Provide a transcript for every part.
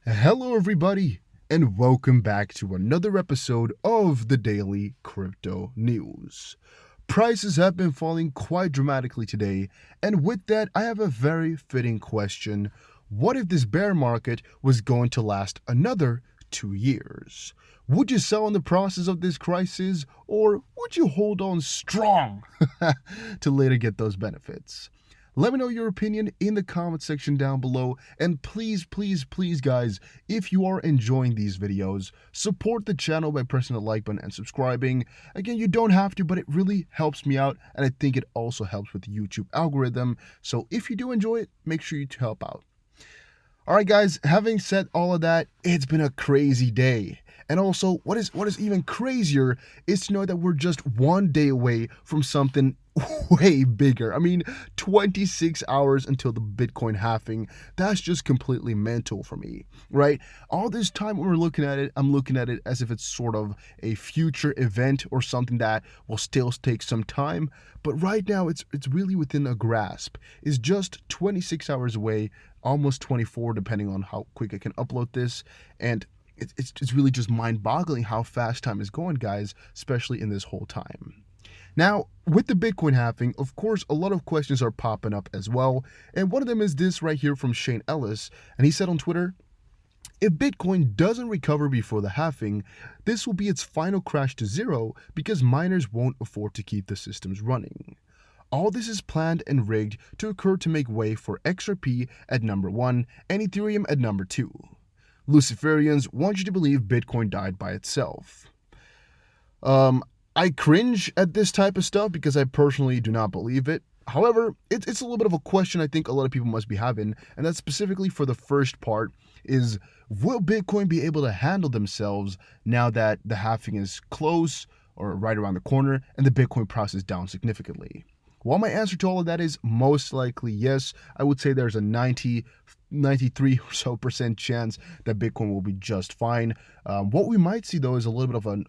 Hello, everybody, and welcome back to another episode of the Daily Crypto News. Prices have been falling quite dramatically today, and with that, I have a very fitting question. What if this bear market was going to last another 2 years? Would you sell in the process of this crisis, or would you hold on strong to later get those benefits? Let me know your opinion in the comment section down below, and please, please, please, guys, if you are enjoying these videos, support the channel by pressing the like button and subscribing. Again, you don't have to, but it really helps me out, and I think it also helps with the YouTube algorithm. So if you do enjoy it, make sure you help out. All right, guys, having said all of that, it's been a crazy day. And also, what is even crazier is to know that we're just one day away from something way bigger. I mean, 26 hours until the Bitcoin halving. That's just completely mental for me, right? All this time when we're looking at it, I'm looking at it as if it's sort of a future event or something that will still take some time. But right now, it's really within a grasp. It's just 26 hours away, almost 24, depending on how quick I can upload this. And it's really just mind-boggling how fast time is going, guys, especially in this whole time. Now, with the Bitcoin halving, of course, a lot of questions are popping up as well. And one of them is this right here from Shane Ellis. And he said on Twitter, if Bitcoin doesn't recover before the halving, this will be its final crash to zero because miners won't afford to keep the systems running. All this is planned and rigged to occur to make way for XRP at number 1 and Ethereum at number 2. Luciferians want you to believe Bitcoin died by itself. I cringe at this type of stuff because I personally do not believe it. However, it's a little bit of a question I think a lot of people must be having, and that's specifically for the first part is, will Bitcoin be able to handle themselves now that the halving is close or right around the corner and the Bitcoin price is down significantly? Well, my answer to all of that is most likely yes. I would say there's a 93 or so percent chance that Bitcoin will be just fine. What we might see though is a little bit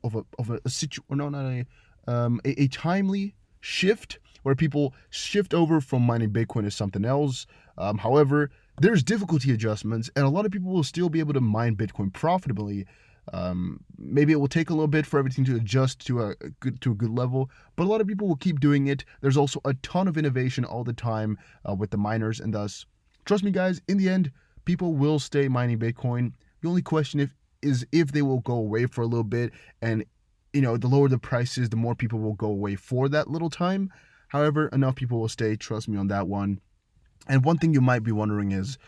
a timely shift where people shift over from mining Bitcoin to something else. However, there's difficulty adjustments, and a lot of people will still be able to mine Bitcoin profitably. Maybe it will take a little bit for everything to adjust to a good level, but a lot of people will keep doing it. There's also a ton of innovation all the time with the miners, and thus, trust me, guys, in the end, people will stay mining Bitcoin. The only question is if they will go away for a little bit, and the lower the price is, the more people will go away for that little time. However, enough people will stay. Trust me on that one. And one thing you might be wondering is,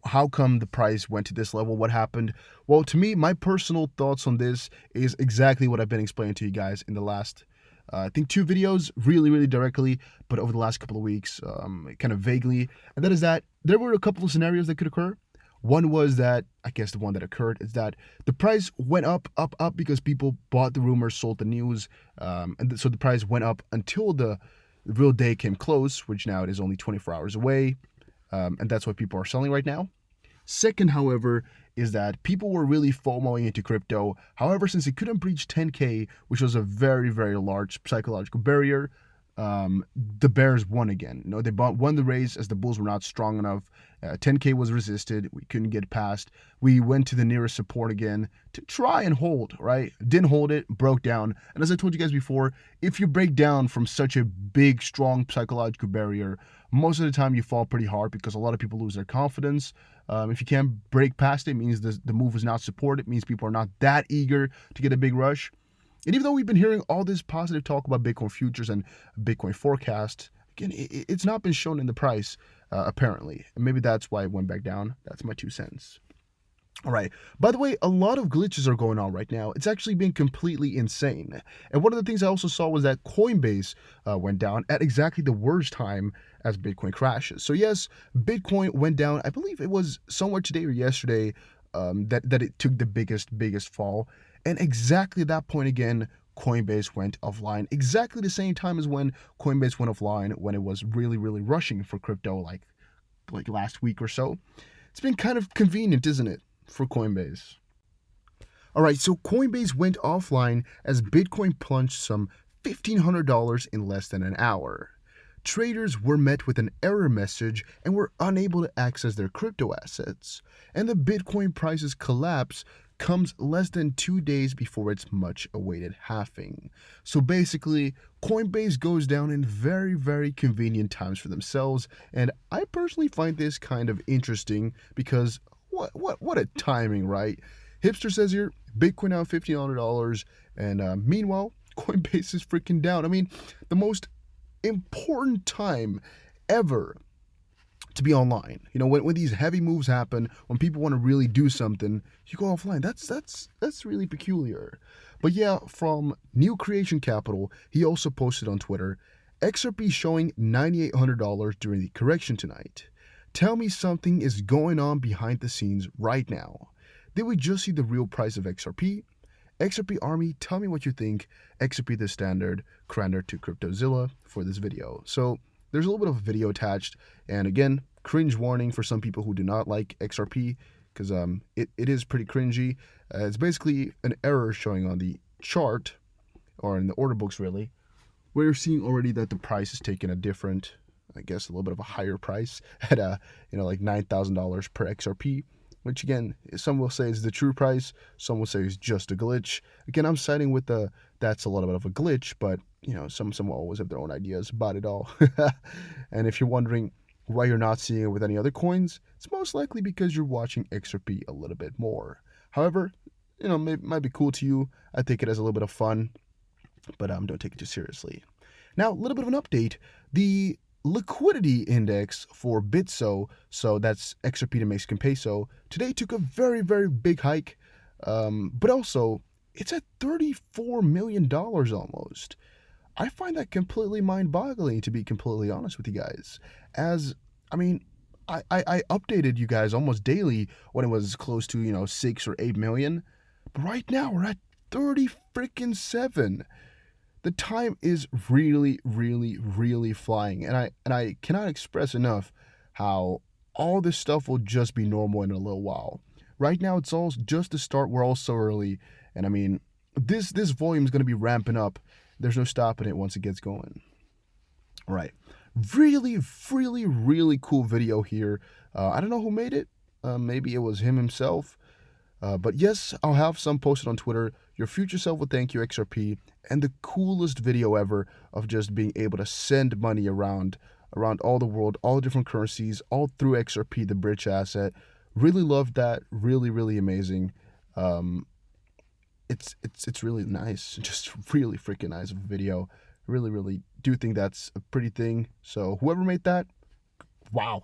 how come the price went to this level? What happened? Well, to me, my personal thoughts on this is exactly what I've been explaining to you guys in the last, I think 2 videos, really, really directly, but over the last couple of weeks, kind of vaguely. And that is that there were a couple of scenarios that could occur. One was that, I guess the one that occurred is that the price went up because people bought the rumors, sold the news. So the price went up until the real day came close, which now it is only 24 hours away, and that's what people are selling right now. Second, however, is that people were really FOMOing into crypto. However, since it couldn't breach 10K, which was a very, very large psychological barrier, the bears won again. They won the race as the bulls were not strong enough. 10K was resisted. We couldn't get past. We went to the nearest support again to try and hold, right? Didn't hold it, broke down. And as I told you guys before, if you break down from such a big, strong psychological barrier, most of the time you fall pretty hard because a lot of people lose their confidence. If you can't break past it, it means the move is not supported. It means people are not that eager to get a big rush. And even though we've been hearing all this positive talk about Bitcoin futures and Bitcoin forecast, again, it's not been shown in the price, apparently. And maybe that's why it went back down. That's my 2 cents. All right. By the way, a lot of glitches are going on right now. It's actually been completely insane. And one of the things I also saw was that Coinbase went down at exactly the worst time as Bitcoin crashes. So yes, Bitcoin went down. I believe it was somewhere today or yesterday that it took the biggest fall. And exactly at that point again, Coinbase went offline. Exactly the same time as when Coinbase went offline, when it was really, really rushing for crypto like last week or so. It's been kind of convenient, isn't it, for Coinbase? All right, so Coinbase went offline as Bitcoin plunged some $1,500 in less than an hour. traders were met with an error message and were unable to access their crypto assets. And the Bitcoin price's collapse comes less than 2 days before its much awaited halving. So basically, Coinbase goes down in very, very convenient times for themselves, and I personally find this kind of interesting because what a timing, right? Hipster says here, Bitcoin now $1,500, and meanwhile, Coinbase is freaking down. I mean, the most important time ever to be online. You know, when these heavy moves happen, when people want to really do something, you go offline. That's really peculiar. But yeah, from New Creation Capital, he also posted on Twitter, XRP showing $9,800 during the correction tonight. Tell me something is going on behind the scenes right now. Did we just see the real price of XRP? XRP Army, tell me what you think. XRP the Standard, Crander to CryptoZilla for this video. So there's a little bit of a video attached, and again, cringe warning for some people who do not like XRP, because it is pretty cringy. It's basically an error showing on the chart, or in the order books really, where you're seeing already that the price is taking a different, I guess a little bit of a higher price at like $9,000 per XRP. Which again, some will say is the true price, some will say is just a glitch. Again, I'm siding with that's a little bit of a glitch, but some will always have their own ideas about it all. And if you're wondering why you're not seeing it with any other coins, it's most likely because you're watching XRP a little bit more. However, it might be cool to you. I take it as a little bit of fun, but don't take it too seriously. Now, a little bit of an update. The liquidity index for Bitso, so that's XRP to Mexican peso, today took a very, very big hike, but also it's at $34 million almost. I find that completely mind-boggling, to be completely honest with you guys. As, I mean, I updated you guys almost daily when it was close to, 6 or 8 million, but right now we're at 37. The time is really, really, really flying, and I cannot express enough how all this stuff will just be normal in a little while. Right now, it's all just the start. We're all so early, and I mean, this volume is going to be ramping up. There's no stopping it once it gets going. All right, really, really, really cool video here. I don't know who made it. Maybe it was him himself. But yes, I'll have some posted on Twitter. Your future self will thank you, XRP. And the coolest video ever of just being able to send money around all the world, all the different currencies, all through XRP, the bridge asset. Really loved that. Really, really amazing. It's really nice. Just really freaking nice video. Really, really do think that's a pretty thing. So whoever made that, wow,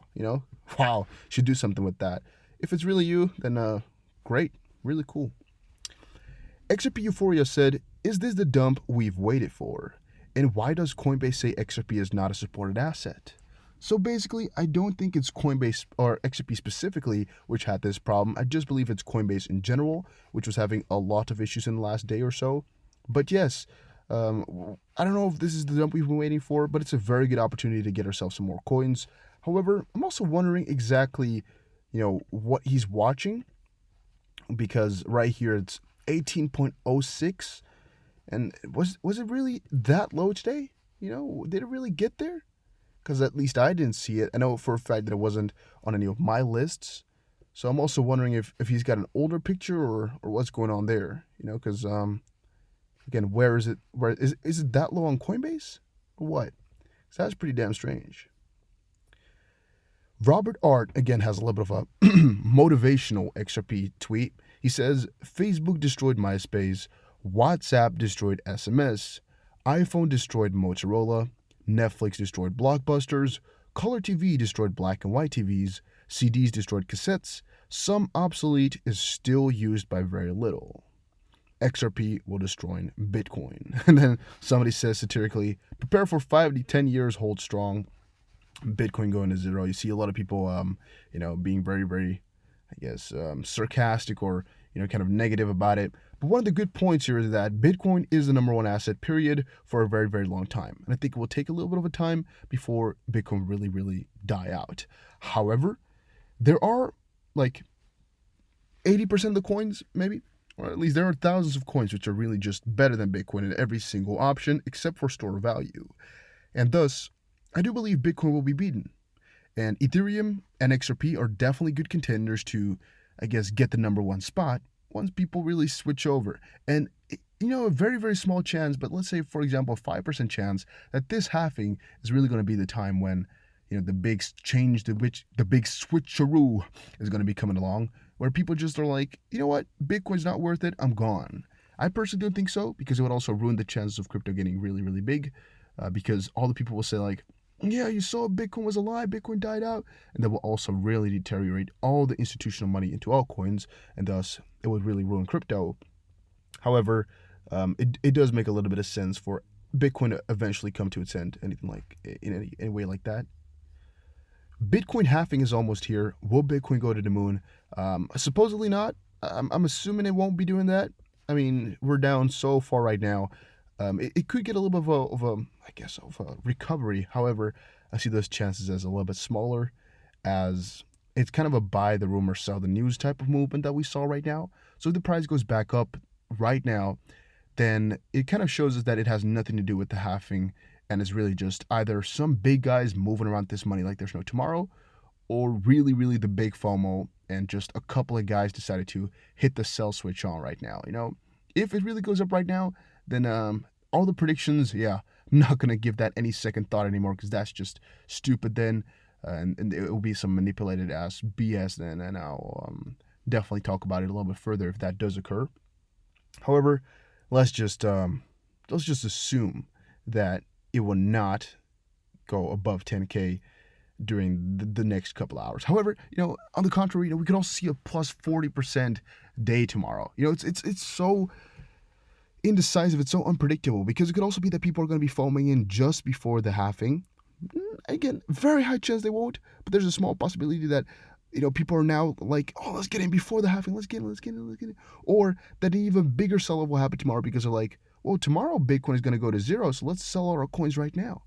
wow, should do something with that. If it's really you, then great, really cool. XRP Euphoria said, is this the dump we've waited for? And why does Coinbase say XRP is not a supported asset? So basically, I don't think it's Coinbase or XRP specifically which had this problem. I just believe it's Coinbase in general, which was having a lot of issues in the last day or so. But yes, I don't know if this is the dump we've been waiting for, but it's a very good opportunity to get ourselves some more coins. However, I'm also wondering exactly, what he's watching, because right here it's 18.06, and was it really that low today? Did it really get there? Because at least I didn't see it. I know for a fact that it wasn't on any of my lists. So I'm also wondering if he's got an older picture or what's going on there. Because again, where is it? Where is it that low on Coinbase? Or what? So that's pretty damn strange. Robert Art again has a little bit of a motivational XRP tweet. He says, Facebook destroyed MySpace, WhatsApp destroyed SMS, iPhone destroyed Motorola, Netflix destroyed Blockbusters, Color TV destroyed black and white TVs, CDs destroyed cassettes, some obsolete is still used by very little. XRP will destroy Bitcoin. And then somebody says satirically, prepare for 5 to 10 years, hold strong. Bitcoin going to zero. You see a lot of people, being very, very, I guess, sarcastic or, kind of negative about it. But one of the good points here is that Bitcoin is the number one asset, period, for a very, very long time. And I think it will take a little bit of a time before Bitcoin really, really die out. However, there are like 80% of the coins, maybe, or at least there are thousands of coins which are really just better than Bitcoin in every single option except for store value. And thus, I do believe Bitcoin will be beaten. And Ethereum and XRP are definitely good contenders to, I guess, get the number one spot once people really switch over. And, a very, very small chance, but let's say, for example, a 5% chance that this halving is really going to be the time when, the big change, the big switcheroo is going to be coming along, where people just are like, you know what, Bitcoin's not worth it, I'm gone. I personally don't think so, because it would also ruin the chances of crypto getting really, really big, because all the people will say like, yeah, you saw Bitcoin was a lie, Bitcoin died out, and that will also really deteriorate all the institutional money into altcoins, and thus it would really ruin crypto. However, it does make a little bit of sense for Bitcoin to eventually come to its end, anything like in any way like that. Bitcoin halving is almost here. Will Bitcoin go to the moon? Supposedly not. I'm assuming it won't be doing that. I mean, we're down so far right now. It could get a little bit of a recovery. However, I see those chances as a little bit smaller, as it's kind of a buy the rumor, sell the news type of movement that we saw right now. So if the price goes back up right now, then it kind of shows us that it has nothing to do with the halving, and it's really just either some big guys moving around this money like there's no tomorrow, or really, really the big FOMO, and just a couple of guys decided to hit the sell switch on right now. If it really goes up right now, then all the predictions, yeah, I'm not going to give that any second thought anymore, because that's just stupid then, and it will be some manipulated ass BS then, and I'll definitely talk about it a little bit further if that does occur. However, let's just assume that it will not go above 10K during the next couple hours. However, on the contrary, we could also see a plus 40% day tomorrow. It's so indecisive, it's so unpredictable, because it could also be that people are going to be foaming in just before the halving. Again, very high chance they won't, but there's a small possibility that people are now like, oh, let's get in before the halving, let's get in. Or that an even bigger sell-off will happen tomorrow, because they're like, well, tomorrow Bitcoin is going to go to zero, so let's sell all our coins right now.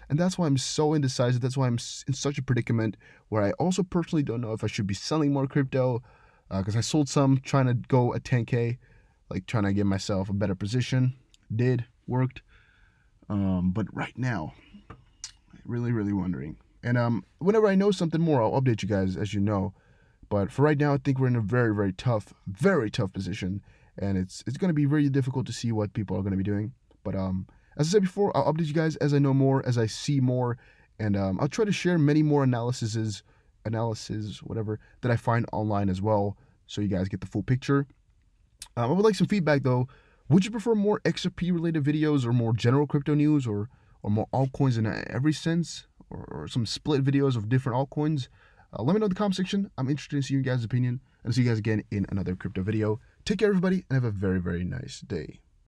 And that's why I'm so indecisive. That's why I'm in such a predicament, where I also personally don't know if I should be selling more crypto, because I sold some trying to go at 10K, like trying to give myself a better position. Worked. But right now, really, really wondering. And whenever I know something more, I'll update you guys, as you know. But for right now, I think we're in a very, very tough position, and it's going to be really difficult to see what people are going to be doing. But as I said before, I'll update you guys as I know more, as I see more, and I'll try to share many more analysis, whatever, that I find online as well, so you guys get the full picture. I would like some feedback though. Would you prefer more XRP related videos, or more general crypto news, or more altcoins in every sense, or some split videos of different altcoins? Let me know in the comment section. I'm interested in seeing you guys' opinion, and see you guys again in another crypto video. Take care, everybody, and have a very, very nice day.